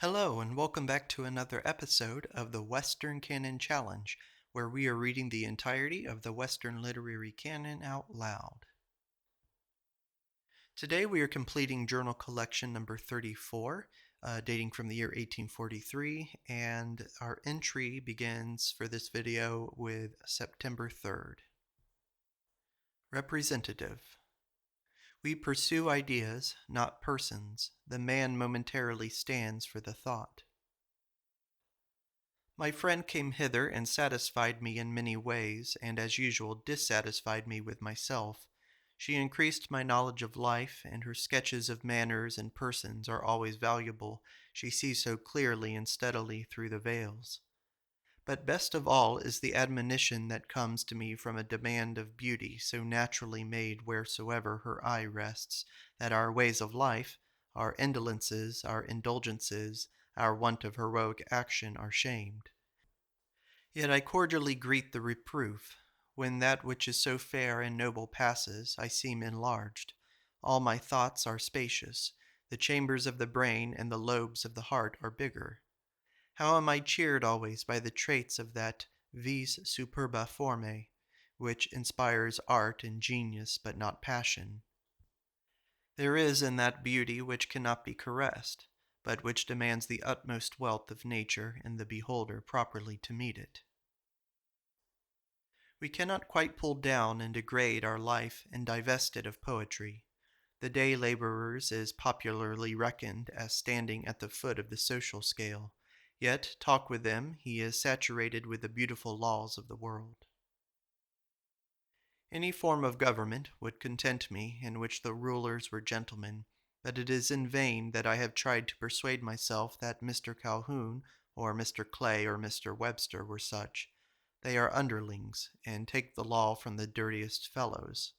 Hello, and welcome back to another episode of the Western Canon Challenge, where we are reading the entirety of the Western Literary Canon out loud. Today we are completing journal collection number 34, dating from the year 1843, and our entry begins for this video with September 3rd. Representative. We pursue ideas, not persons. The man momentarily stands for the thought. My friend came hither and satisfied me in many ways, and as usual dissatisfied me with myself. She increased my knowledge of life, and her sketches of manners and persons are always valuable. She sees so clearly and steadily through the veils. But best of all is the admonition that comes to me from a demand of beauty so naturally made wheresoever her eye rests, that our ways of life, our indolences, our indulgences, our want of heroic action are shamed. Yet I cordially greet the reproof. When that which is so fair and noble passes, I seem enlarged. All my thoughts are spacious. The chambers of the brain and the lobes of the heart are bigger. How am I cheered always by the traits of that vis superba forme, which inspires art and genius but not passion. There is in that beauty which cannot be caressed, but which demands the utmost wealth of nature in the beholder properly to meet it. We cannot quite pull down and degrade our life and divest it of poetry. The day laborer's is popularly reckoned as standing at the foot of the social scale, yet talk with them, he is saturated with the beautiful laws of the world. Any form of government would content me in which the rulers were gentlemen, but it is in vain that I have tried to persuade myself that Mr. Calhoun or Mr. Clay or Mr. Webster were such. They are underlings, and take the law from the dirtiest fellows.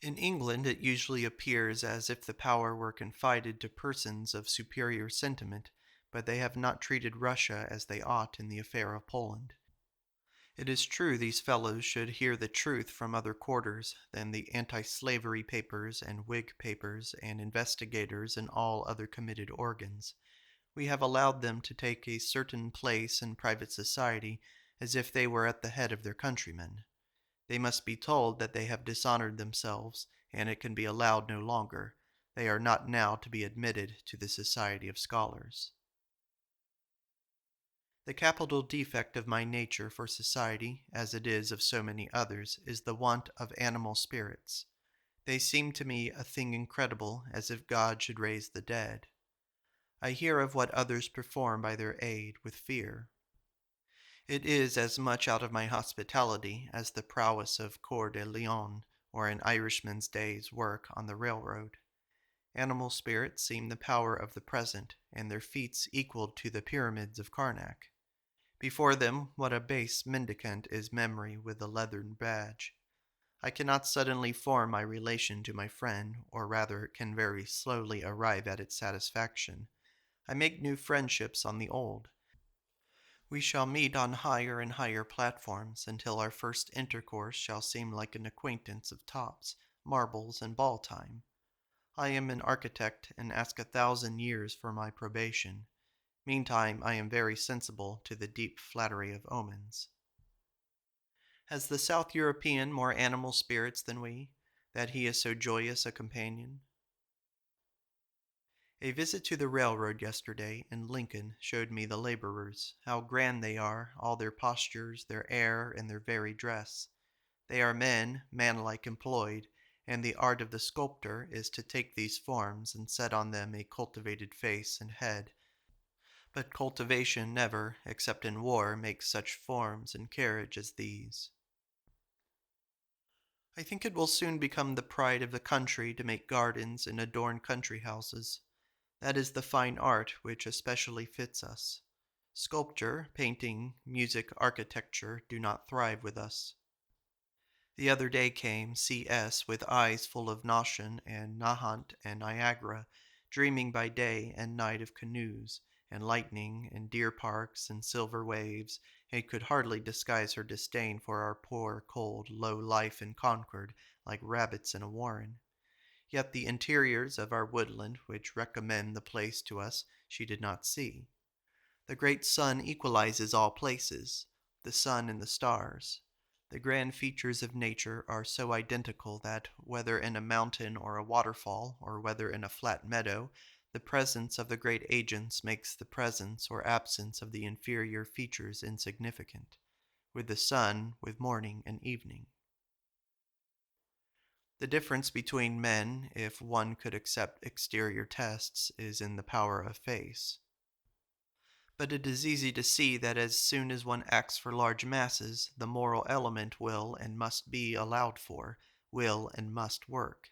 In England it usually appears as if the power were confided to persons of superior sentiment, but they have not treated Russia as they ought in the affair of Poland. It is true these fellows should hear the truth from other quarters than the anti-slavery papers and Whig papers and investigators and all other committed organs. We have allowed them to take a certain place in private society as if they were at the head of their countrymen. They must be told that they have dishonored themselves, and it can be allowed no longer. They are not now to be admitted to the society of scholars. The capital defect of my nature for society, as it is of so many others, is the want of animal spirits. They seem to me a thing incredible, as if God should raise the dead. I hear of what others perform by their aid with fear. It is as much out of my hospitality as the prowess of Coeur de Lion or an Irishman's day's work on the railroad. Animal spirits seem the power of the present, and their feats equal to the pyramids of Karnak. Before them, what a base mendicant is memory with the leathern badge. I cannot suddenly form my relation to my friend, or rather can very slowly arrive at its satisfaction. I make new friendships on the old. We shall meet on higher and higher platforms until our first intercourse shall seem like an acquaintance of tops, marbles, and ball time. I am an architect and ask 1,000 years for my probation. Meantime, I am very sensible to the deep flattery of omens. Has the South European more animal spirits than we, that he is so joyous a companion? A visit to the railroad yesterday in Lincoln showed me the laborers, how grand they are, all their postures, their air, and their very dress. They are men, manlike employed, and the art of the sculptor is to take these forms and set on them a cultivated face and head. But cultivation never, except in war, makes such forms and carriage as these. I think it will soon become the pride of the country to make gardens and adorn country houses. That is the fine art which especially fits us. Sculpture, painting, music, architecture do not thrive with us. The other day came C.S. with eyes full of Noschen and Nahant and Niagara, dreaming by day and night of canoes, and lightning, and deer parks, and silver waves, and could hardly disguise her disdain for our poor, cold, low life in Concord, like rabbits in a warren. Yet the interiors of our woodland which recommend the place to us she did not see. The great sun equalizes all places, the sun and the stars. The grand features of nature are so identical that, whether in a mountain or a waterfall, or whether in a flat meadow, the presence of the great agents makes the presence or absence of the inferior features insignificant, with the sun, with morning and evening. The difference between men, if one could accept exterior tests, is in the power of face. But it is easy to see that as soon as one acts for large masses, the moral element will and must be allowed for, will and must work.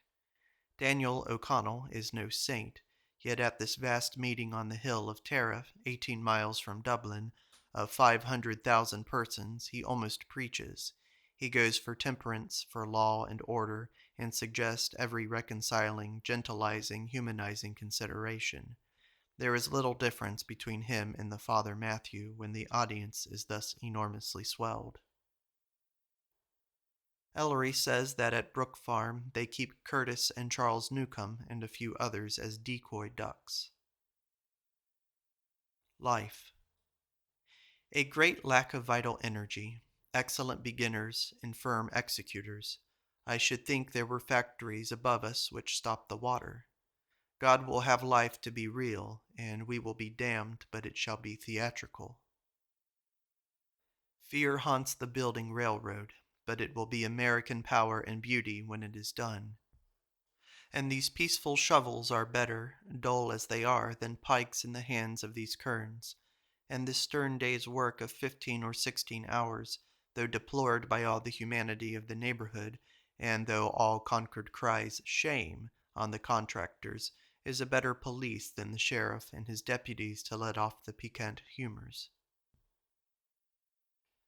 Daniel O'Connell is no saint, yet at this vast meeting on the hill of Tara, 18 miles from Dublin, of 500,000 persons, he almost preaches. He goes for temperance, for law and order, and suggests every reconciling, gentilizing, humanizing consideration. There is little difference between him and the Father Matthew when the audience is thus enormously swelled. Ellery says that at Brook Farm they keep Curtis and Charles Newcomb and a few others as decoy ducks. Life. A great lack of vital energy, excellent beginners, infirm executors. I should think there were factories above us which stop the water. God will have life to be real, and we will be damned, but it shall be theatrical. Fear haunts the building railroad, but it will be American power and beauty when it is done. And these peaceful shovels are better, dull as they are, than pikes in the hands of these kerns. And this stern day's work of 15 or 16 hours, though deplored by all the humanity of the neighborhood, and though all Concord cries "shame" on the contractors, is a better police than the sheriff and his deputies to let off the piquant humors.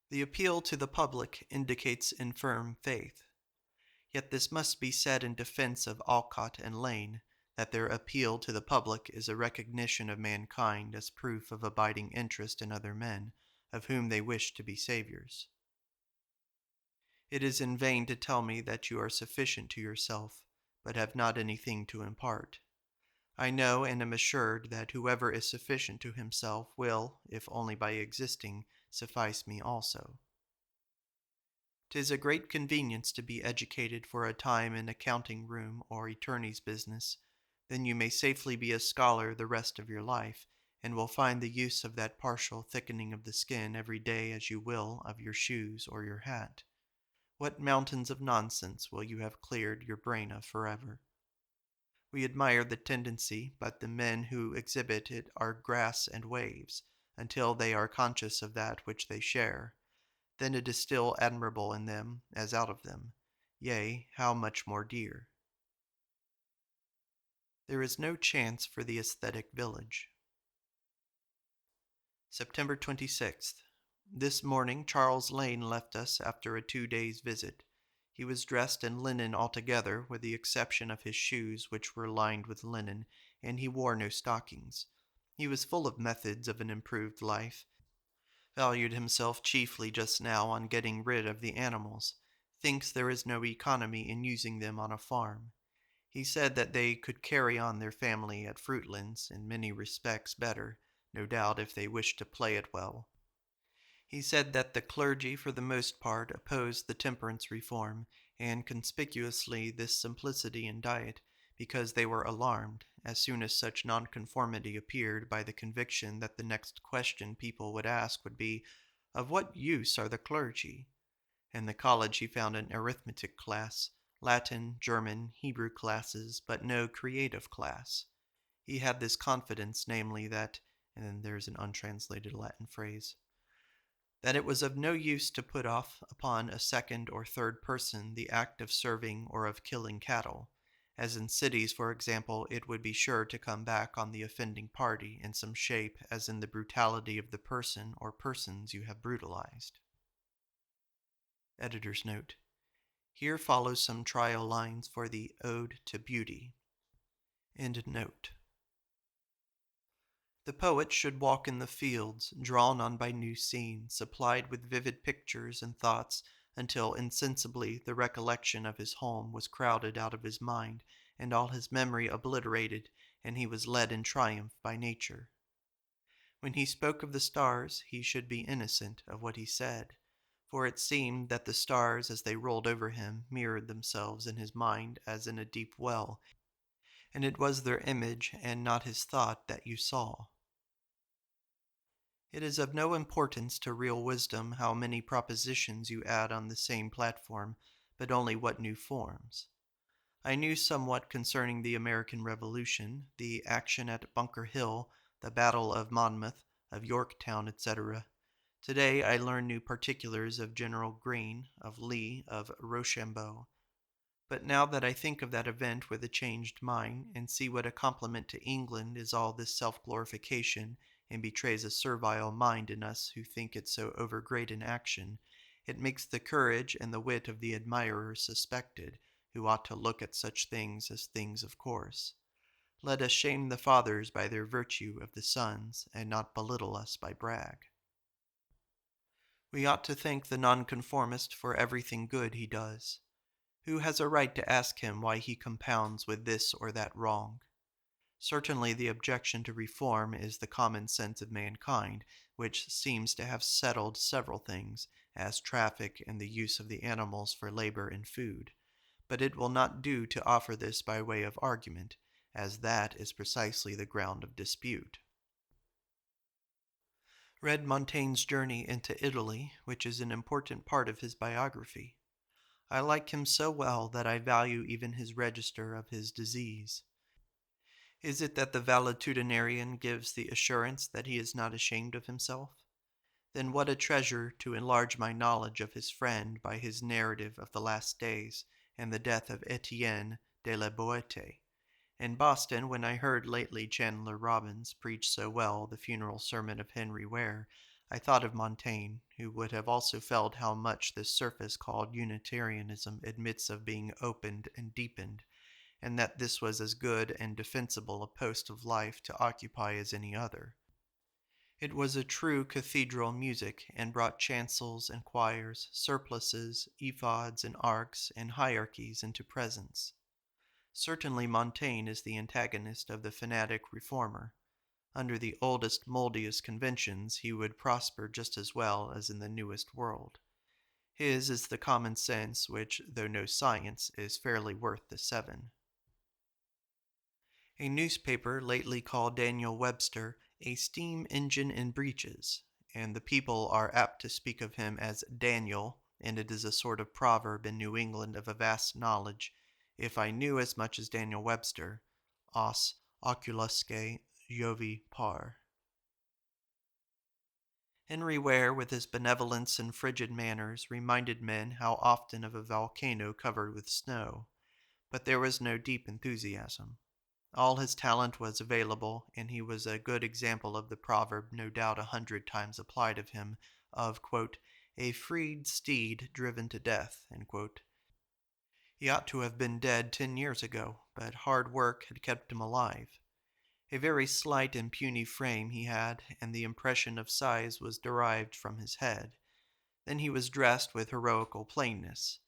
The appeal to the public indicates infirm faith. Yet this must be said in defense of Alcott and Lane, that their appeal to the public is a recognition of mankind as proof of abiding interest in other men, of whom they wish to be saviors. It is in vain to tell me that you are sufficient to yourself, but have not anything to impart. I know and am assured that whoever is sufficient to himself will, if only by existing, suffice me also. 'Tis a great convenience to be educated for a time in a counting room or attorney's business. Then you may safely be a scholar the rest of your life, and will find the use of that partial thickening of the skin every day as you will of your shoes or your hat. What mountains of nonsense will you have cleared your brain of forever? We admire the tendency, but the men who exhibit it are grass and waves, until they are conscious of that which they share. Then it is still admirable in them as out of them, yea, how much more dear. There is no chance for the aesthetic village. September 26th. This morning Charles Lane left us after a 2 days' visit. He was dressed in linen altogether, with the exception of his shoes, which were lined with linen, and he wore no stockings. He was full of methods of an improved life, valued himself chiefly just now on getting rid of the animals, thinks there is no economy in using them on a farm. He said that they could carry on their family at Fruitlands in many respects better, no doubt, if they wished to play it well. He said that the clergy for the most part opposed the temperance reform, and conspicuously this simplicity in diet, because they were alarmed, as soon as such nonconformity appeared, by the conviction that the next question people would ask would be, "Of what use are the clergy?" In the college he found an arithmetic class, Latin, German, Hebrew classes, but no creative class. He had this confidence, namely, that, and then there's an untranslated Latin phrase, that it was of no use to put off upon a second or third person the act of serving or of killing cattle, as in cities, for example, it would be sure to come back on the offending party in some shape, as in the brutality of the person or persons you have brutalized. Editor's note. Here follows some trial lines for the Ode to Beauty. End note. The poet should walk in the fields, drawn on by new scenes, supplied with vivid pictures and thoughts, until insensibly the recollection of his home was crowded out of his mind, and all his memory obliterated, and he was led in triumph by nature. When he spoke of the stars, he should be innocent of what he said, for it seemed that the stars as they rolled over him mirrored themselves in his mind as in a deep well, and it was their image and not his thought that you saw. It is of no importance to real wisdom how many propositions you add on the same platform, but only what new forms. I knew somewhat concerning the American Revolution, the action at Bunker Hill, the Battle of Monmouth, of Yorktown, etc. Today I learn new particulars of General Greene, of Lee, of Rochambeau. But now that I think of that event with a changed mind, and see what a compliment to England is all this self-glorification, and betrays a servile mind in us who think it so overgreat an action, it makes the courage and the wit of the admirer suspected, who ought to look at such things as things of course. Let us shame the fathers by their virtue of the sons, and not belittle us by brag. We ought to thank the nonconformist for everything good he does. Who has a right to ask him why he compounds with this or that wrong? Certainly the objection to reform is the common sense of mankind, which seems to have settled several things, as traffic and the use of the animals for labor and food. But it will not do to offer this by way of argument, as that is precisely the ground of dispute. Read Montaigne's Journey into Italy, which is an important part of his biography. I like him so well that I value even his register of his disease. Is it that the valetudinarian gives the assurance that he is not ashamed of himself? Then what a treasure to enlarge my knowledge of his friend by his narrative of the last days and the death of Etienne de la Boete. In Boston, when I heard lately Chandler Robbins preach so well the funeral sermon of Henry Ware, I thought of Montaigne, who would have also felt how much this surface called Unitarianism admits of being opened and deepened, and that this was as good and defensible a post of life to occupy as any other. It was a true cathedral music, and brought chancels and choirs, surplices, ephods and arks, and hierarchies into presence. Certainly Montaigne is the antagonist of the fanatic reformer. Under the oldest, moldiest conventions he would prosper just as well as in the newest world. His is the common sense which, though no science, is fairly worth the 7. A newspaper lately called Daniel Webster a steam engine in breeches, and the people are apt to speak of him as Daniel, and it is a sort of proverb in New England of a vast knowledge. If I knew as much as Daniel Webster, os oculusque Jovi par. Henry Ware, with his benevolence and frigid manners, reminded men how often of a volcano covered with snow, but there was no deep enthusiasm. All his talent was available, and he was a good example of the proverb no doubt 100 times applied of him, of, quote, a freed steed driven to death, end quote. He ought to have been dead 10 years ago, but hard work had kept him alive. A very slight and puny frame he had, and the impression of size was derived from his head. Then he was dressed with heroical plainness.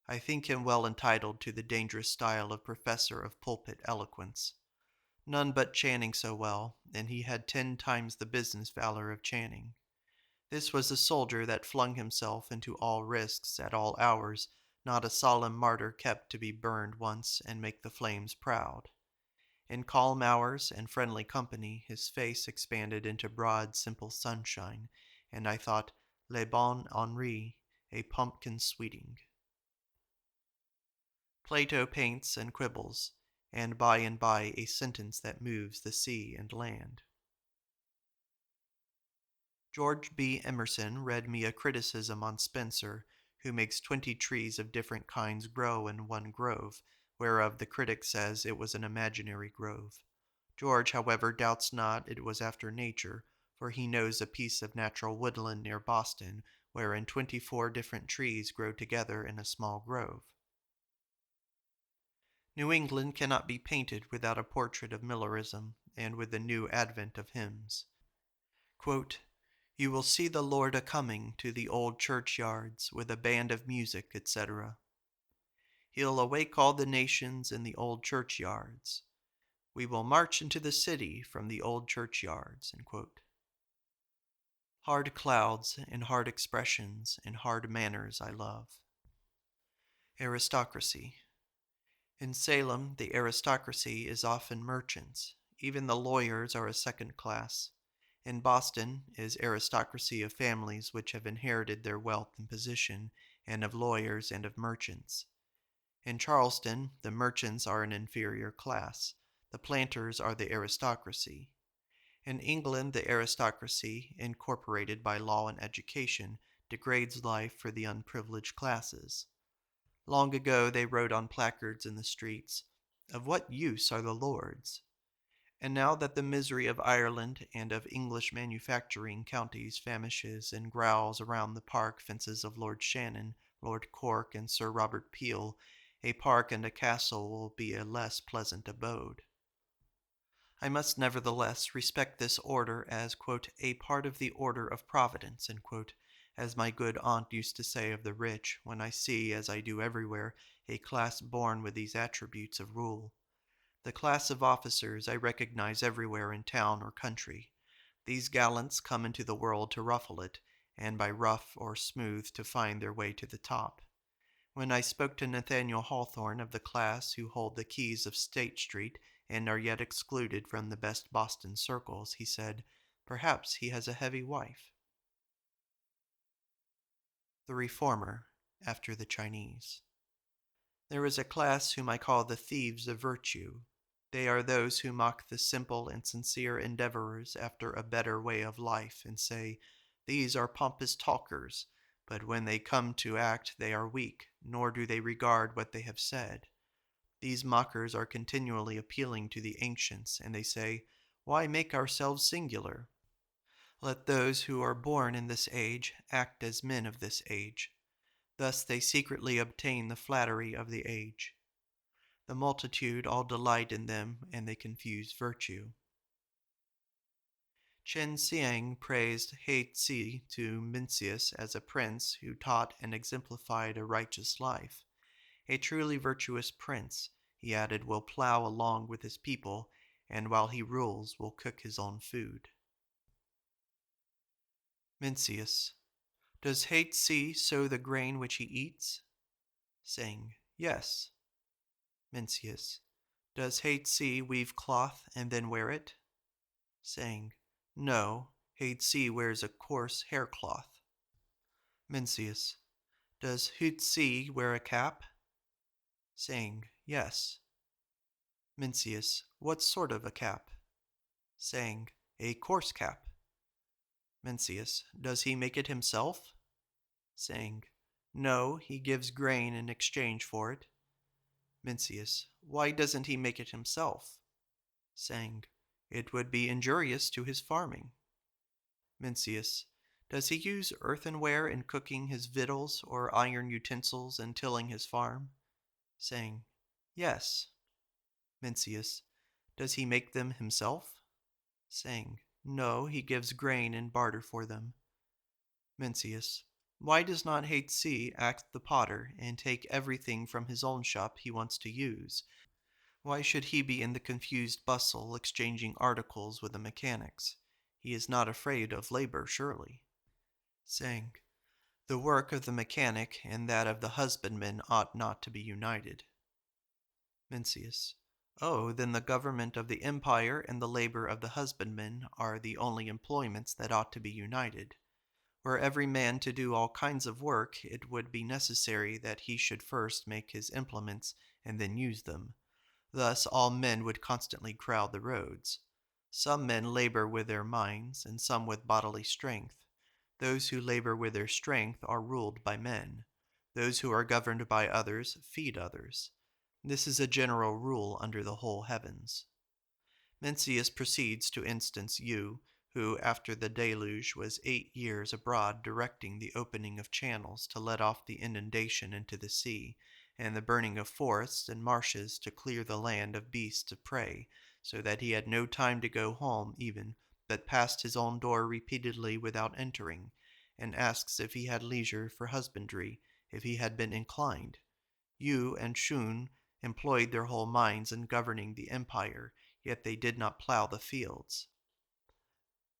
I think him well entitled to the dangerous style of professor of pulpit eloquence. None but Channing so well, and he had 10 times the business valor of Channing. This was a soldier that flung himself into all risks at all hours, not a solemn martyr kept to be burned once and make the flames proud. In calm hours and friendly company his face expanded into broad, simple sunshine, and I thought Le Bon Henri a pumpkin sweeting. Plato paints and quibbles, and by a sentence that moves the sea and land. George B. Emerson read me a criticism on Spencer, who makes 20 trees of different kinds grow in one grove, whereof the critic says it was an imaginary grove. George, however, doubts not it was after nature, for he knows a piece of natural woodland near Boston, wherein 24 different trees grow together in a small grove. New England cannot be painted without a portrait of Millerism, and with the new advent of hymns. Quote, you will see the Lord a-coming to the old churchyards with a band of music, etc. He'll awake all the nations in the old churchyards. We will march into the city from the old churchyards. End quote. Hard clouds and hard expressions and hard manners I love. Aristocracy. In Salem, the aristocracy is often merchants. Even the lawyers are a second class. In Boston is aristocracy of families which have inherited their wealth and position, and of lawyers and of merchants. In Charleston, the merchants are an inferior class. The planters are the aristocracy. In England, the aristocracy, incorporated by law and education, degrades life for the unprivileged classes. Long ago they wrote on placards in the streets, "Of what use are the lords?" And now that the misery of Ireland and of English manufacturing counties famishes and growls around the park fences of Lord Shannon, Lord Cork, and Sir Robert Peel, a park and a castle will be a less pleasant abode. I must nevertheless respect this order as, quote, "a part of the order of Providence," end quote, as my good aunt used to say of the rich, when I see, as I do everywhere, a class born with these attributes of rule. The class of officers I recognize everywhere in town or country. These gallants come into the world to ruffle it, and by rough or smooth to find their way to the top. When I spoke to Nathaniel Hawthorne of the class who hold the keys of State Street and are yet excluded from the best Boston circles, he said, "Perhaps he has a heavy wife." The Reformer, after the Chinese. There is a class whom I call the thieves of virtue. They are those who mock the simple and sincere endeavorers after a better way of life, and say, "These are pompous talkers," but when they come to act they are weak, nor do they regard what they have said. These mockers are continually appealing to the ancients, and they say, "Why make ourselves singular? Let those who are born in this age act as men of this age." Thus they secretly obtain the flattery of the age. The multitude all delight in them, and they confuse virtue. Chen Xiang praised He Tzi to Mencius as a prince who taught and exemplified a righteous life. "A truly virtuous prince," he added, "will plow along with his people, and while he rules will cook his own food." Mencius. Does He Tzi sow the grain which he eats? Saying, "Yes." Mencius. Does He Tzi weave cloth and then wear it? Saying, "No, He Tzi wears a coarse haircloth." Mencius. Does He Tzi wear a cap? Saying, "Yes." Mencius. What sort of a cap? Saying, "A coarse cap." Mencius. Does he make it himself? Saying, "No, he gives grain in exchange for it." Mencius. Why doesn't he make it himself? Saying, "It would be injurious to his farming." Mencius. Does he use earthenware in cooking his victuals, or iron utensils in tilling his farm? Saying, "Yes." Mencius. Does he make them himself? Saying, "No, he gives grain in barter for them." Mencius. Why does not He Tzi act the potter, and take everything from his own shop he wants to use? Why should he be in the confused bustle exchanging articles with the mechanics? He is not afraid of labor, surely. Saying, "The work of the mechanic and that of the husbandman ought not to be united." Mencius. Oh, then the government of the empire and the labor of the husbandman are the only employments that ought to be united. Were every man to do all kinds of work, it would be necessary that he should first make his implements and then use them. Thus all men would constantly crowd the roads. Some men labor with their minds, and some with bodily strength. Those who labor with their strength are ruled by men. Those who are governed by others feed others. This is a general rule under the whole heavens. Mencius proceeds to instance you, who after the deluge was 8 years abroad directing the opening of channels to let off the inundation into the sea, and the burning of forests and marshes to clear the land of beasts of prey, so that he had no time to go home even, but passed his own door repeatedly without entering, and asks if he had leisure for husbandry, if he had been inclined. Yu and Shun employed their whole minds in governing the empire, yet they did not plow the fields.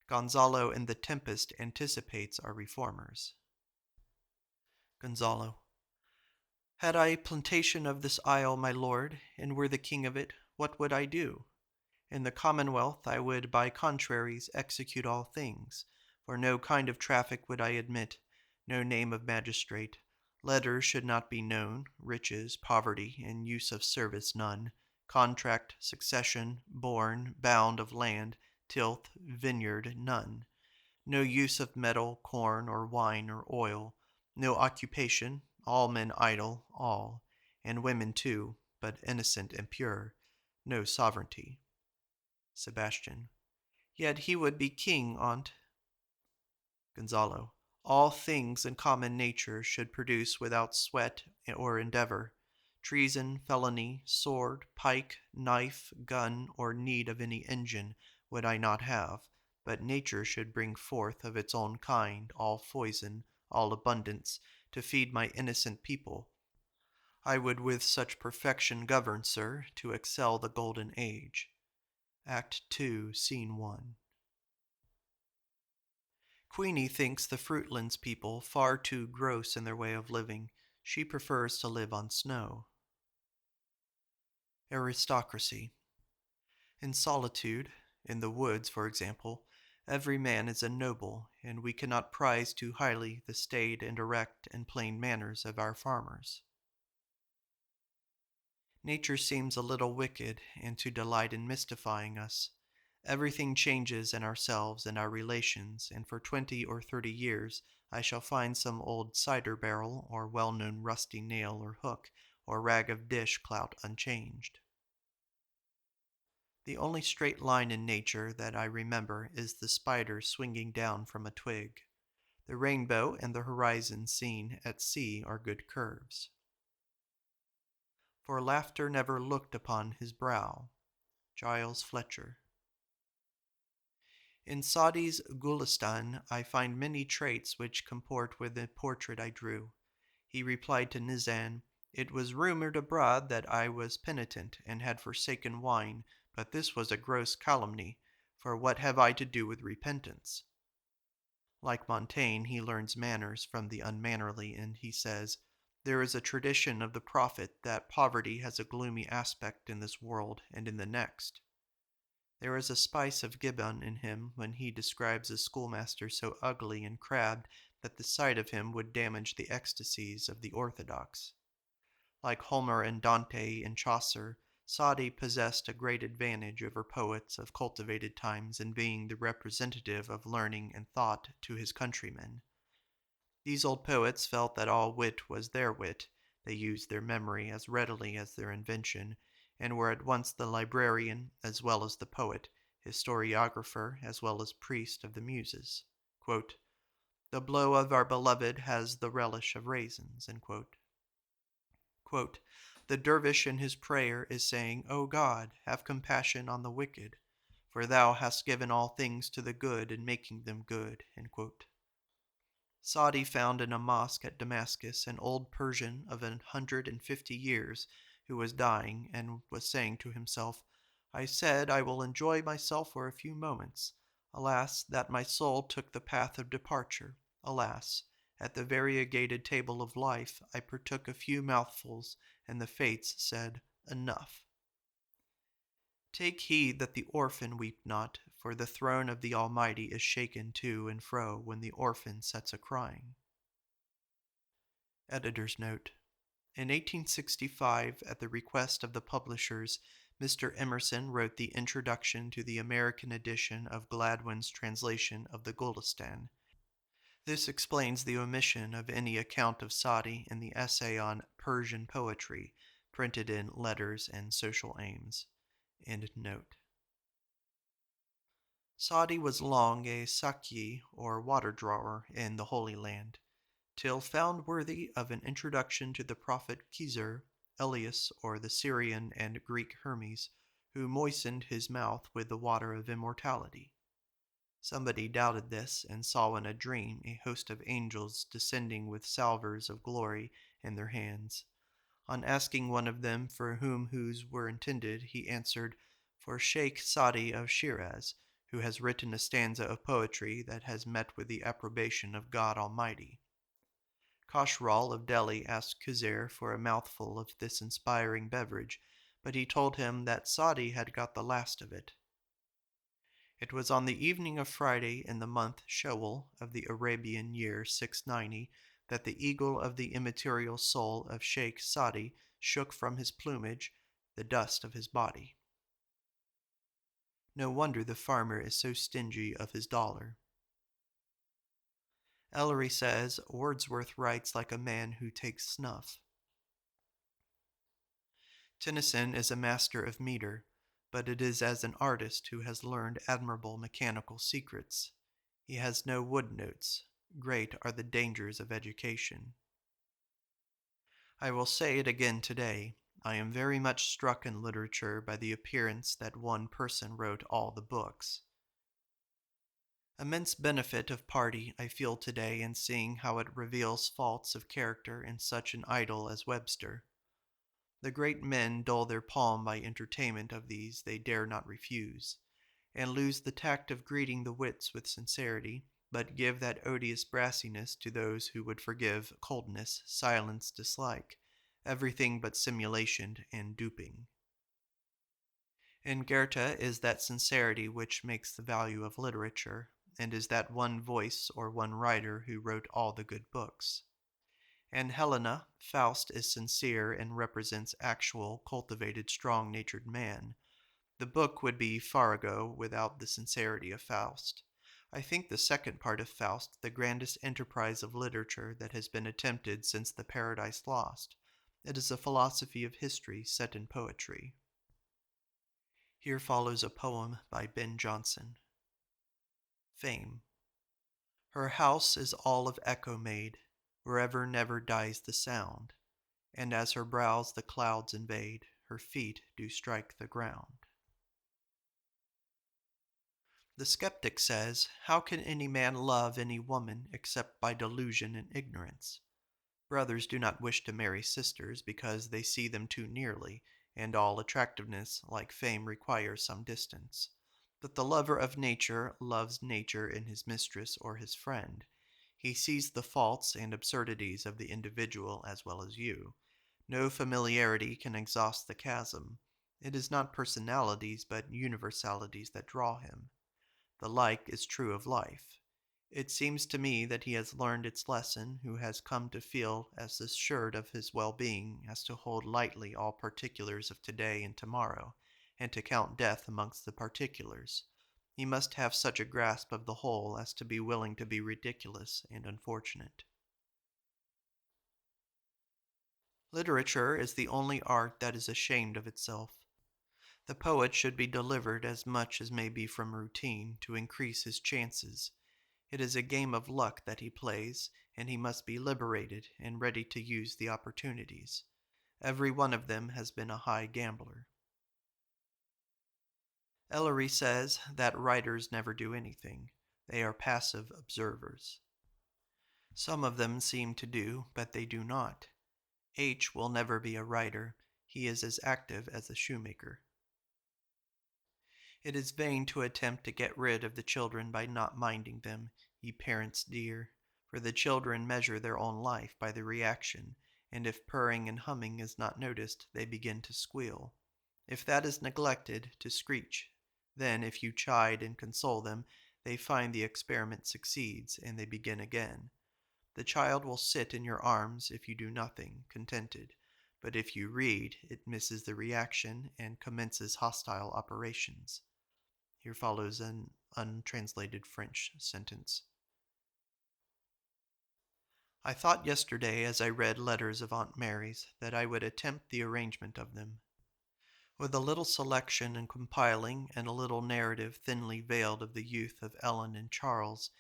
Gonzalo in The Tempest anticipates our reformers. Gonzalo. Had I plantation of this isle, my lord, and were the king of it, what would I do? In the commonwealth I would by contraries execute all things, for no kind of traffic would I admit, no name of magistrate. Letters should not be known, riches, poverty, and use of service none, contract, succession, born, bound of land, tilth, vineyard none. No use of metal, corn, or wine, or oil, no occupation, all men idle, all, and women too, but innocent and pure, no sovereignty. Sebastian. Yet he would be king, aunt. Gonzalo. All things in common nature should produce without sweat or endeavor. Treason, felony, sword, pike, knife, gun, or need of any engine would I not have, but nature should bring forth of its own kind all poison, all abundance, to feed my innocent people. I would with such perfection govern, sir, to excel the golden age. Act 2, Scene 1. Queenie thinks the Fruitlands people far too gross in their way of living. She prefers to live on snow. Aristocracy. In solitude, in the woods, for example, every man is a noble, and we cannot prize too highly the staid and direct and plain manners of our farmers. Nature seems a little wicked, and to delight in mystifying us. Everything changes in ourselves and our relations, and for 20 or 30 years I shall find some old cider barrel or well-known rusty nail or hook or rag of dish clout unchanged. The only straight line in nature that I remember is the spider swinging down from a twig. The rainbow and the horizon seen at sea are good curves. For laughter never looked upon his brow. Giles Fletcher. In Sadi's Gulistan I find many traits which comport with the portrait I drew. He replied to Nizan, "It was rumored abroad that I was penitent and had forsaken wine, but this was a gross calumny, for what have I to do with repentance?" Like Montaigne, he learns manners from the unmannerly, and he says, "There is a tradition of the prophet that poverty has a gloomy aspect in this world and in the next." There is a spice of Gibbon in him when he describes a schoolmaster so ugly and crabbed that the sight of him would damage the ecstasies of the orthodox. Like Homer and Dante and Chaucer, Sadi possessed a great advantage over poets of cultivated times in being the representative of learning and thought to his countrymen. These old poets felt that all wit was their wit, they used their memory as readily as their invention, and were at once the librarian as well as the poet, historiographer as well as priest of the muses. Quote, "The blow of our beloved has the relish of raisins." Quote, "The dervish in his prayer is saying, O God, have compassion on the wicked, for thou hast given all things to the good in making them good." Sadi found in a mosque at Damascus an old Persian of 150 years who was dying and was saying to himself, "I said I will enjoy myself for a few moments. Alas, that my soul took the path of departure. Alas, at the variegated table of life I partook a few mouthfuls, and the fates said, Enough." Take heed that the orphan weep not, for the throne of the Almighty is shaken to and fro when the orphan sets a-crying. Editor's note. In 1865, at the request of the publishers, Mr. Emerson wrote the introduction to the American edition of Gladwin's translation of the Gulistan. This explains the omission of any account of Sadi in the essay on Persian poetry, printed in Letters and Social Aims. End note. Sadi was long a Sakyi, or water-drawer, in the Holy Land, till found worthy of an introduction to the prophet Khizr, Elias, or the Syrian and Greek Hermes, who moistened his mouth with the water of immortality. Somebody doubted this, and saw in a dream a host of angels descending with salvers of glory in their hands. On asking one of them for whom whose were intended, he answered, "For Sheikh Sadi of Shiraz, who has written a stanza of poetry that has met with the approbation of God Almighty." Khosrol of Delhi asked Khuzair for a mouthful of this inspiring beverage, but he told him that Sadi had got the last of it. It was on the evening of Friday in the month Shawwal of the Arabian year 690 that the eagle of the immaterial soul of Sheikh Sadi shook from his plumage the dust of his body. No wonder the farmer is so stingy of his dollar. Ellery says Wordsworth writes like a man who takes snuff. Tennyson is a master of meter, but it is as an artist who has learned admirable mechanical secrets. He has no wood notes. Great are the dangers of education. I will say it again today. I am very much struck in literature by the appearance that one person wrote all the books. Immense benefit of party I feel today in seeing how it reveals faults of character in such an idol as Webster. The great men dull their palm by entertainment of these they dare not refuse, and lose the tact of greeting the wits with sincerity, but give that odious brassiness to those who would forgive coldness, silence, dislike, everything but simulation and duping. In Goethe is that sincerity which makes the value of literature, and is that one voice or one writer who wrote all the good books. In Helena, Faust is sincere and represents actual, cultivated, strong-natured man. The book would be farrago without the sincerity of Faust. I think the second part of Faust the grandest enterprise of literature that has been attempted since the Paradise Lost. It is a philosophy of history set in poetry. Here follows a poem by Ben Jonson. Fame. Her house is all of echo made, wherever never dies the sound, and as her brows the clouds invade, her feet do strike the ground. The skeptic says, how can any man love any woman except by delusion and ignorance? Brothers do not wish to marry sisters because they see them too nearly, and all attractiveness, like fame, requires some distance. But the lover of nature loves nature in his mistress or his friend. He sees the faults and absurdities of the individual as well as you. No familiarity can exhaust the chasm. It is not personalities but universalities that draw him. The like is true of life. It seems to me that he has learned its lesson who has come to feel as assured of his well-being as to hold lightly all particulars of today and tomorrow, and to count death amongst the particulars. He must have such a grasp of the whole as to be willing to be ridiculous and unfortunate. Literature is the only art that is ashamed of itself. The poet should be delivered as much as may be from routine to increase his chances. It is a game of luck that he plays, and he must be liberated and ready to use the opportunities. Every one of them has been a high gambler. Ellery says that writers never do anything. They are passive observers. Some of them seem to do, but they do not. H. will never be a writer. He is as active as a shoemaker. It is vain to attempt to get rid of the children by not minding them, ye parents dear, for the children measure their own life by the reaction, and if purring and humming is not noticed, they begin to squeal. If that is neglected, to screech. Then, if you chide and console them, they find the experiment succeeds, and they begin again. The child will sit in your arms if you do nothing, contented, but if you read, it misses the reaction and commences hostile operations. Here follows an untranslated French sentence. I thought yesterday, as I read letters of Aunt Mary's, that I would attempt the arrangement of them. With a little selection and compiling, and a little narrative thinly veiled of the youth of Ellen and Charles,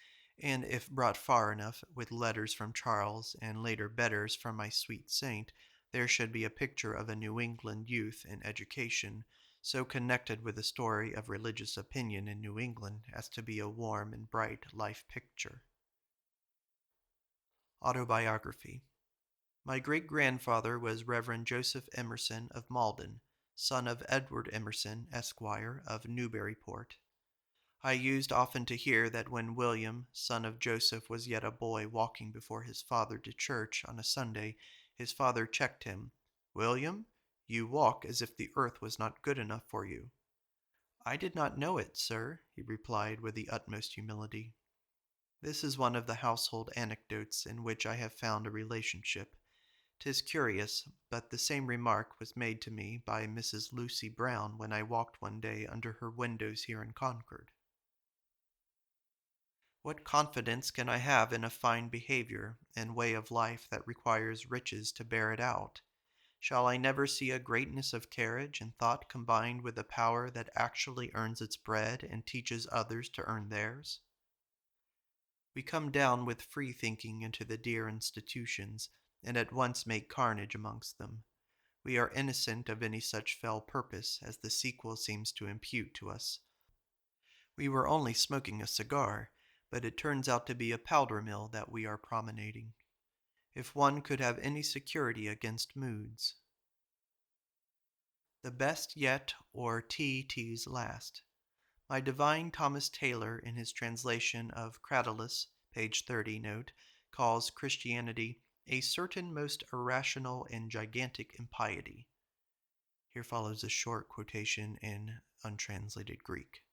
and if brought far enough, with letters from Charles, and later betters from my sweet saint, there should be a picture of a New England youth in education, so connected with the story of religious opinion in New England as to be a warm and bright life picture. Autobiography. My great-grandfather was Reverend Joseph Emerson of Malden, son of Edward Emerson, Esquire, of Newburyport. I used often to hear that when William, son of Joseph, was yet a boy walking before his father to church on a Sunday, his father checked him. "William, you walk as if the earth was not good enough for you." "I did not know it, sir," he replied with the utmost humility. This is one of the household anecdotes in which I have found a relationship. 'Tis curious, but the same remark was made to me by Mrs. Lucy Brown when I walked one day under her windows here in Concord. What confidence can I have in a fine behavior and way of life that requires riches to bear it out? Shall I never see a greatness of carriage and thought combined with a power that actually earns its bread and teaches others to earn theirs? We come down with free thinking into the dear institutions, and at once make carnage amongst them. We are innocent of any such fell purpose as the sequel seems to impute to us. We were only smoking a cigar, but it turns out to be a powder mill that we are promenading. If one could have any security against moods. The best yet, or T.T.'s last. My divine Thomas Taylor, in his translation of Cratylus, page 30, note, calls Christianity a certain most irrational and gigantic impiety. Here follows a short quotation in untranslated Greek.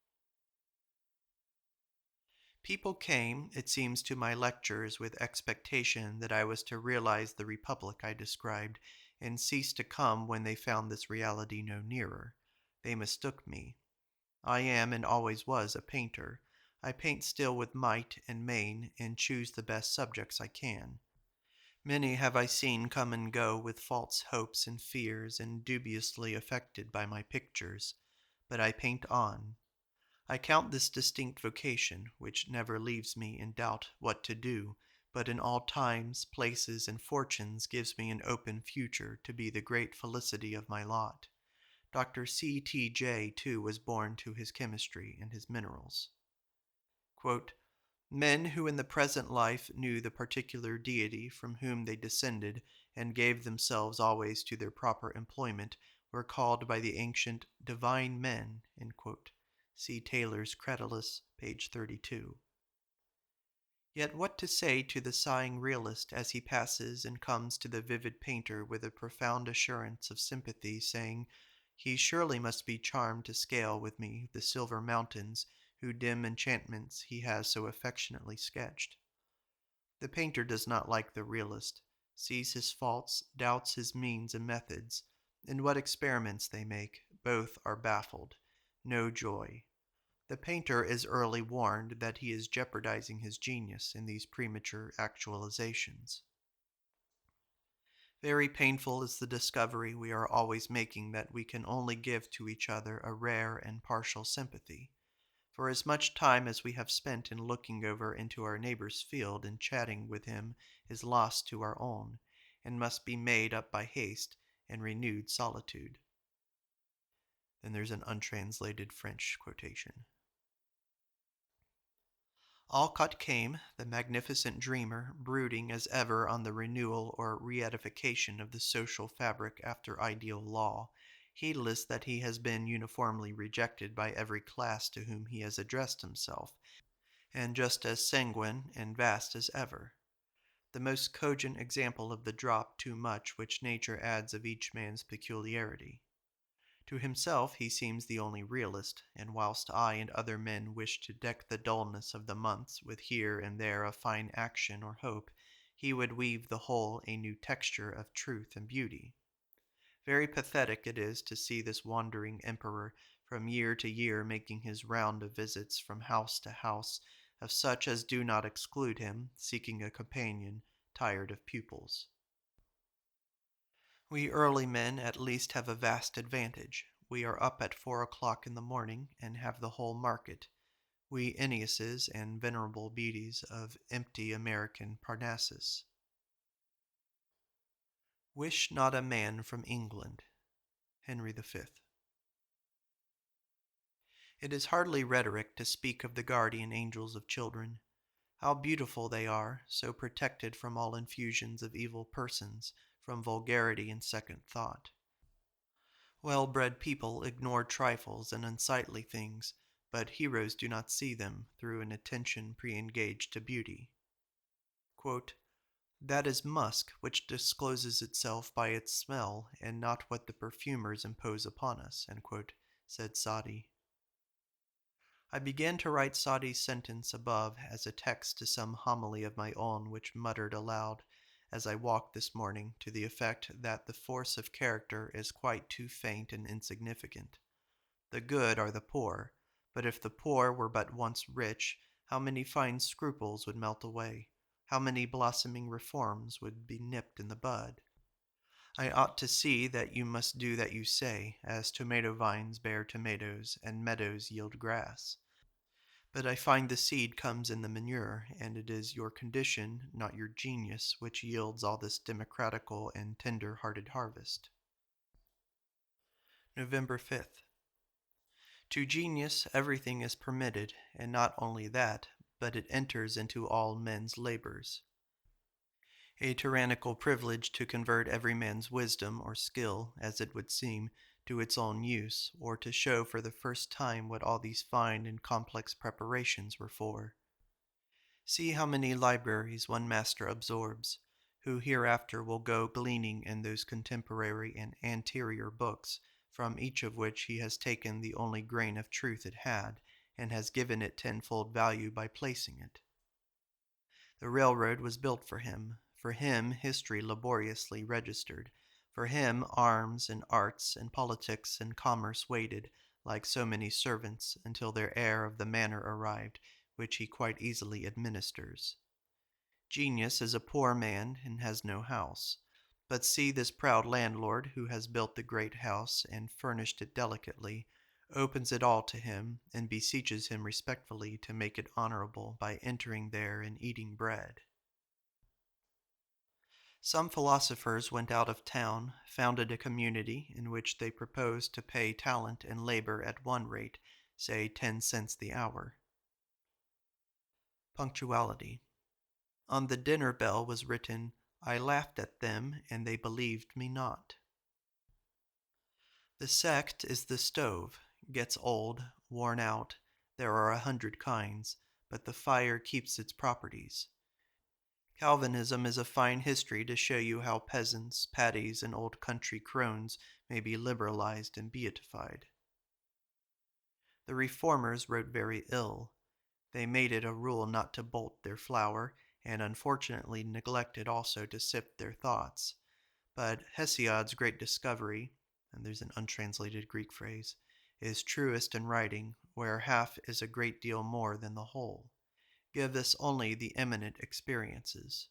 People came, it seems, to my lectures with expectation that I was to realize the republic I described, and ceased to come when they found this reality no nearer. They mistook me. I am and always was a painter. I paint still with might and main, and choose the best subjects I can. Many have I seen come and go with false hopes and fears, and dubiously affected by my pictures, but I paint on. I count this distinct vocation, which never leaves me in doubt what to do, but in all times, places, and fortunes gives me an open future to be the great felicity of my lot. Dr. C.T.J., too, was born to his chemistry and his minerals. Quote, Men who in the present life knew the particular deity from whom they descended and gave themselves always to their proper employment were called by the ancient divine men. See Taylor's Cratylus, page 32. Yet what to say to the sighing realist as he passes and comes to the vivid painter with a profound assurance of sympathy, saying, He surely must be charmed to scale with me the silver mountains whose dim enchantments he has so affectionately sketched. The painter does not like the realist, sees his faults, doubts his means and methods. In what experiments they make, both are baffled. No joy. The painter is early warned that he is jeopardizing his genius in these premature actualizations. Very painful is the discovery we are always making that we can only give to each other a rare and partial sympathy. For as much time as we have spent in looking over into our neighbor's field and chatting with him is lost to our own, and must be made up by haste and renewed solitude. Then there's an untranslated French quotation. Alcott came, the magnificent dreamer, brooding as ever on the renewal or re-edification of the social fabric after ideal law, heedless that he has been uniformly rejected by every class to whom he has addressed himself, and just as sanguine and vast as ever. The most cogent example of the drop too much which nature adds of each man's peculiarity. To himself he seems the only realist, and whilst I and other men wish to deck the dullness of the months with here and there a fine action or hope, he would weave the whole a new texture of truth and beauty. Very pathetic it is to see this wandering emperor from year to year making his round of visits from house to house of such as do not exclude him, seeking a companion, tired of pupils. We early men at least have a vast advantage. We are up at 4 o'clock in the morning and have the whole market. We Enniuses and venerable beauties of empty American Parnassus. Wish not a man from England. Henry V. It is hardly rhetoric to speak of the guardian angels of children. How beautiful they are, so protected from all infusions of evil persons, from vulgarity and second thought. Well-bred people ignore trifles and unsightly things, but heroes do not see them through an attention pre-engaged to beauty. Quote, "That is musk which discloses itself by its smell, and not what the perfumers impose upon us," said Sadi. I began to write Sadi's sentence above as a text to some homily of my own which muttered aloud, as I walked this morning, to the effect that the force of character is quite too faint and insignificant. The good are the poor, but if the poor were but once rich, how many fine scruples would melt away, how many blossoming reforms would be nipped in the bud. I ought to see that you must do that you say, as tomato vines bear tomatoes, and meadows yield grass. But I find the seed comes in the manure, and it is your condition, not your genius, which yields all this democratical and tender-hearted harvest. November 5th. To genius everything is permitted, and not only that, but it enters into all men's labors. A tyrannical privilege to convert every man's wisdom or skill, as it would seem, to its own use, or to show for the first time what all these fine and complex preparations were for. See how many libraries one master absorbs, who hereafter will go gleaning in those contemporary and anterior books, from each of which he has taken the only grain of truth it had, and has given it tenfold value by placing it. The railroad was built for him history laboriously registered, for him arms and arts and politics and commerce waited, like so many servants, until their heir of the manor arrived, which he quite easily administers. Genius is a poor man and has no house. But see this proud landlord, who has built the great house and furnished it delicately, opens it all to him, and beseeches him respectfully to make it honorable by entering there and eating bread. Some philosophers went out of town, founded a community in which they proposed to pay talent and labor at one rate, say 10 cents the hour. Punctuality. On the dinner bell was written, "I laughed at them, and they believed me not." The sect is the stove, gets old, worn out, there are 100 kinds, but the fire keeps its properties. Calvinism is a fine history to show you how peasants, paddies, and old country crones may be liberalized and beatified. The Reformers wrote very ill. They made it a rule not to bolt their flour, and unfortunately neglected also to sift their thoughts. But Hesiod's great discovery, and there's an untranslated Greek phrase, is truest in writing, where half is a great deal more than the whole. Give us only the eminent experiences.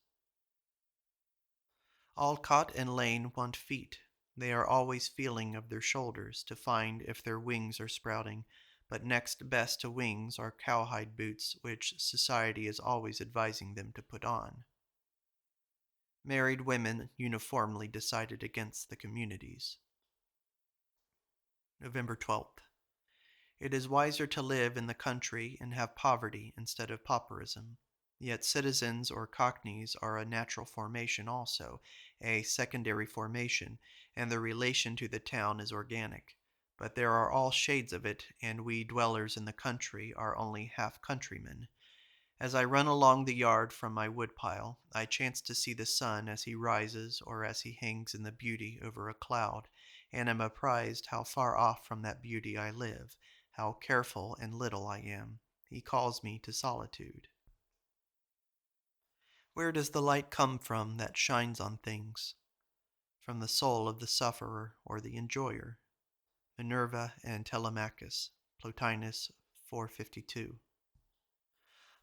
Alcott and Lane want feet. They are always feeling of their shoulders to find if their wings are sprouting, but next best to wings are cowhide boots, which society is always advising them to put on. Married women uniformly decided against the communities. November 12th. It is wiser to live in the country and have poverty instead of pauperism. Yet citizens or cockneys are a natural formation also, a secondary formation, and the relation to the town is organic. But there are all shades of it, and we dwellers in the country are only half countrymen. As I run along the yard from my woodpile, I chance to see the sun as he rises or as he hangs in the beauty over a cloud, and am apprised how far off from that beauty I live, how careful and little I am. He calls me to solitude. Where does the light come from that shines on things? From the soul of the sufferer or the enjoyer. Minerva and Telemachus, Plotinus 452.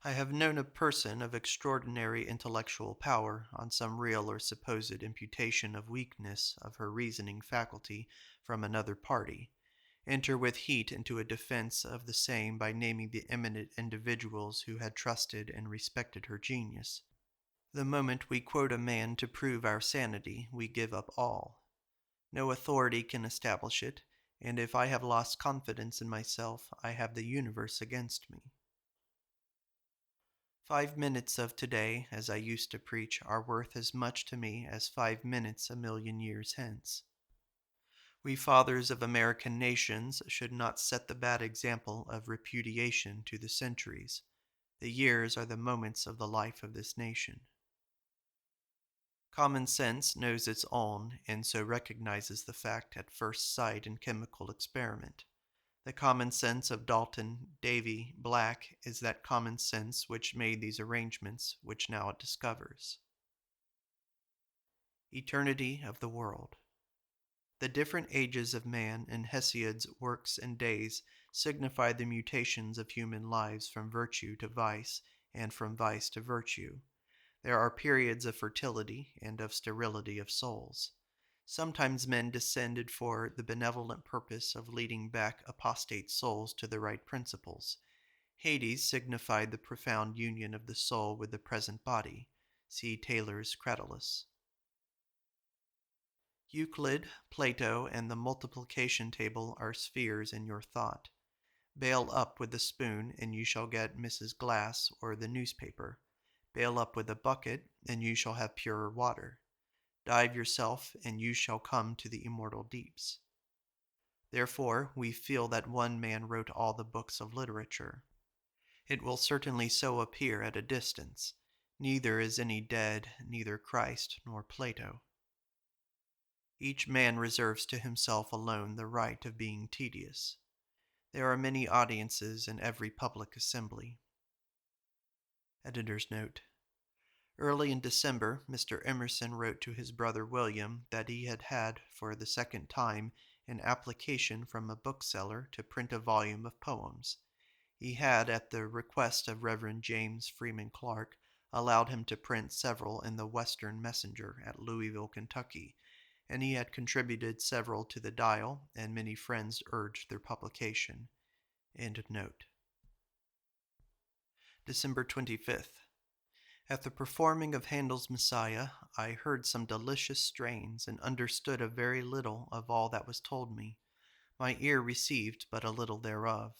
I have known a person of extraordinary intellectual power, on some real or supposed imputation of weakness of her reasoning faculty from another party, enter with heat into a defense of the same by naming the eminent individuals who had trusted and respected her genius. The moment we quote a man to prove our sanity, we give up all. No authority can establish it, and if I have lost confidence in myself, I have the universe against me. 5 minutes of today, as I used to preach, are worth as much to me as 5 minutes a million years hence. We fathers of American nations should not set the bad example of repudiation to the centuries. The years are the moments of the life of this nation. Common sense knows its own, and so recognizes the fact at first sight in chemical experiment. The common sense of Dalton, Davy, Black is that common sense which made these arrangements which now it discovers. Eternity of the world. The different ages of man in Hesiod's works and days signify the mutations of human lives from virtue to vice and from vice to virtue. There are periods of fertility and of sterility of souls. Sometimes men descended for the benevolent purpose of leading back apostate souls to the right principles. Hades signified the profound union of the soul with the present body. See Taylor's Cratylus. Euclid, Plato, and the multiplication table are spheres in your thought. Bail up with the spoon, and you shall get Mrs. Glass or the newspaper. Bail up with a bucket, and you shall have purer water. Dive yourself, and you shall come to the immortal deeps. Therefore, we feel that one man wrote all the books of literature. It will certainly so appear at a distance. Neither is any dead, neither Christ nor Plato. Each man reserves to himself alone the right of being tedious. There are many audiences in every public assembly. Editor's note. Early in December, Mr. Emerson wrote to his brother William that he had had, for the second time, an application from a bookseller to print a volume of poems. He had, at the request of Reverend James Freeman Clarke, allowed him to print several in the Western Messenger at Louisville, Kentucky, and he had contributed several to the Dial, and many friends urged their publication. End note. December 25th. At the performing of Handel's Messiah, I heard some delicious strains and understood a very little of all that was told me. My ear received but a little thereof.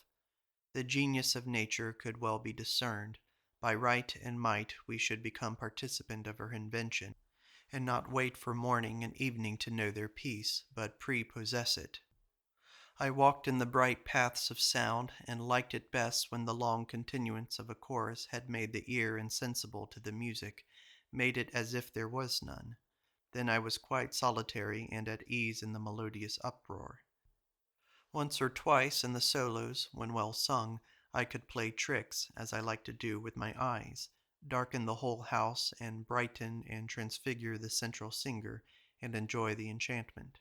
The genius of nature could well be discerned. By right and might we should become participant of her invention, and not wait for morning and evening to know their peace, but prepossess it. I walked in the bright paths of sound, and liked it best when the long continuance of a chorus had made the ear insensible to the music, made it as if there was none. Then I was quite solitary and at ease in the melodious uproar. Once or twice in the solos, when well sung, I could play tricks, as I like to do with my eyes, darken the whole house, and brighten and transfigure the central singer, and enjoy the enchantment.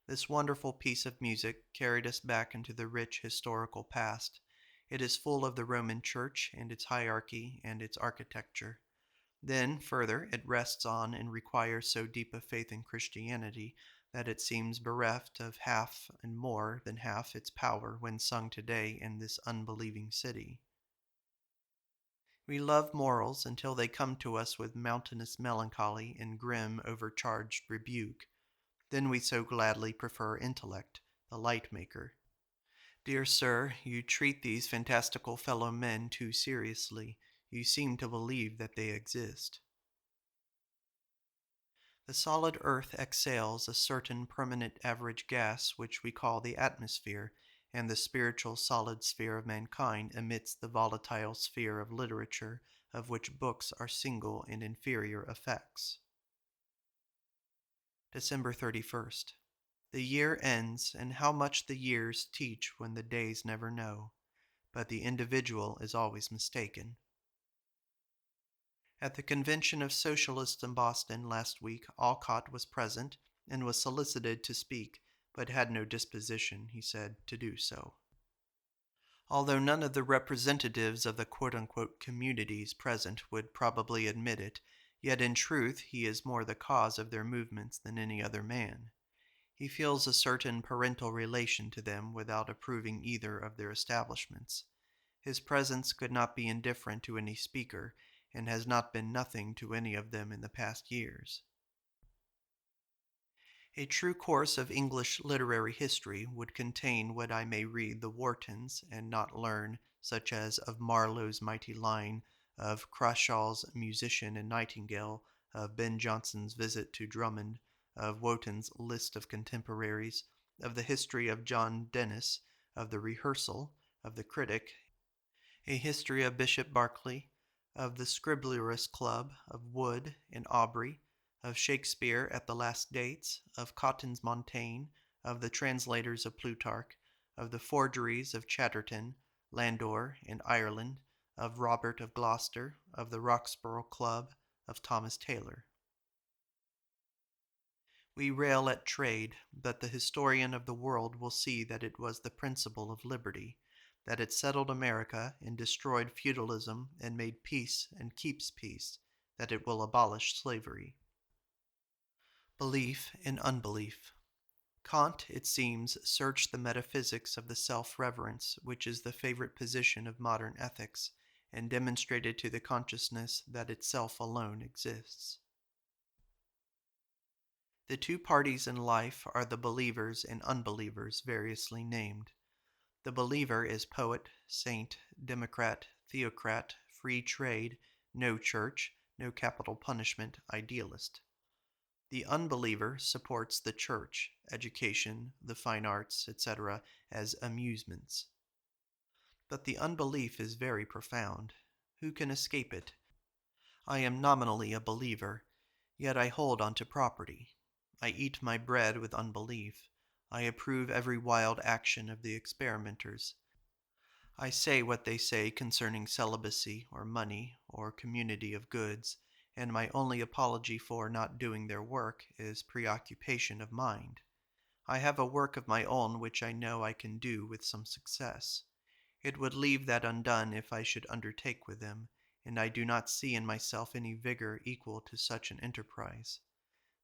This wonderful piece of music carried us back into the rich historical past. It is full of the Roman Church and its hierarchy and its architecture. Then, further, it rests on and requires so deep a faith in Christianity that it seems bereft of half and more than half its power when sung today in this unbelieving city. We love morals until they come to us with mountainous melancholy and grim, overcharged rebuke. Then we so gladly prefer intellect, the light maker. Dear sir, you treat these fantastical fellow men too seriously. You seem to believe that they exist. The solid earth exhales a certain permanent average gas which we call the atmosphere, and the spiritual solid sphere of mankind emits the volatile sphere of literature, of which books are single and inferior effects. December 31st. The year ends, and how much the years teach when the days never know. But the individual is always mistaken. At the convention of socialists in Boston last week, Alcott was present and was solicited to speak, but had no disposition, he said, to do so. Although none of the representatives of the quote-unquote communities present would probably admit it, yet in truth he is more the cause of their movements than any other man. He feels a certain parental relation to them without approving either of their establishments. His presence could not be indifferent to any speaker, and has not been nothing to any of them in the past years. A true course of English literary history would contain what I may read the Wartons and not learn, such as of Marlowe's mighty line, of Crashaw's Musician and Nightingale, of Ben Jonson's Visit to Drummond, of Wotan's List of Contemporaries, of the History of John Dennis, of the Rehearsal, of the Critic, a History of Bishop Berkeley, of the Scriblerus Club, of Wood and Aubrey, of Shakespeare at the Last Dates, of Cotton's Montaigne, of the Translators of Plutarch, of the Forgeries of Chatterton, Landor, and Ireland, of Robert of Gloucester, of the Roxburgh Club, of Thomas Taylor. We rail at trade, but the historian of the world will see that it was the principle of liberty, that it settled America and destroyed feudalism and made peace and keeps peace, that it will abolish slavery. Belief and unbelief. Kant, it seems, searched the metaphysics of the self-reverence, which is the favorite position of modern ethics, and demonstrated to the consciousness that itself alone exists. The two parties in life are the believers and unbelievers variously named. The believer is poet, saint, democrat, theocrat, free trade, no church, no capital punishment, idealist. The unbeliever supports the church, education, the fine arts, etc., as amusements. But the unbelief is very profound. Who can escape it? I am nominally a believer, yet I hold on to property. I eat my bread with unbelief. I approve every wild action of the experimenters. I say what they say concerning celibacy or money or community of goods, and my only apology for not doing their work is preoccupation of mind. I have a work of my own which I know I can do with some success. It would leave that undone if I should undertake with them, and I do not see in myself any vigor equal to such an enterprise.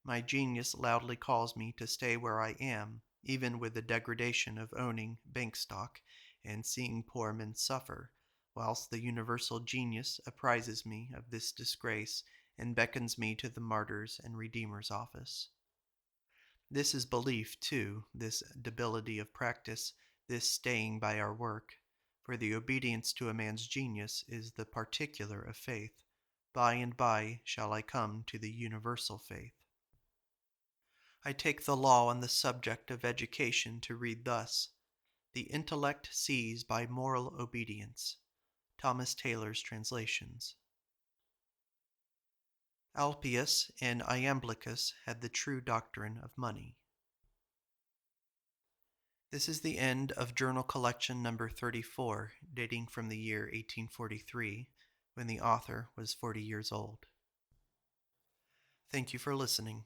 My genius loudly calls me to stay where I am, even with the degradation of owning bank stock and seeing poor men suffer, whilst the universal genius apprises me of this disgrace and beckons me to the martyr's and redeemer's office. This is belief, too, this debility of practice, this staying by our work, for the obedience to a man's genius is the particular of faith. By and by shall I come to the universal faith. I take the law on the subject of education to read thus: The intellect sees by moral obedience. Thomas Taylor's Translations. Alpius and Iamblichus had the true doctrine of money. This is the end of Journal Collection number 34, dating from the year 1843, when the author was 40 years old. Thank you for listening.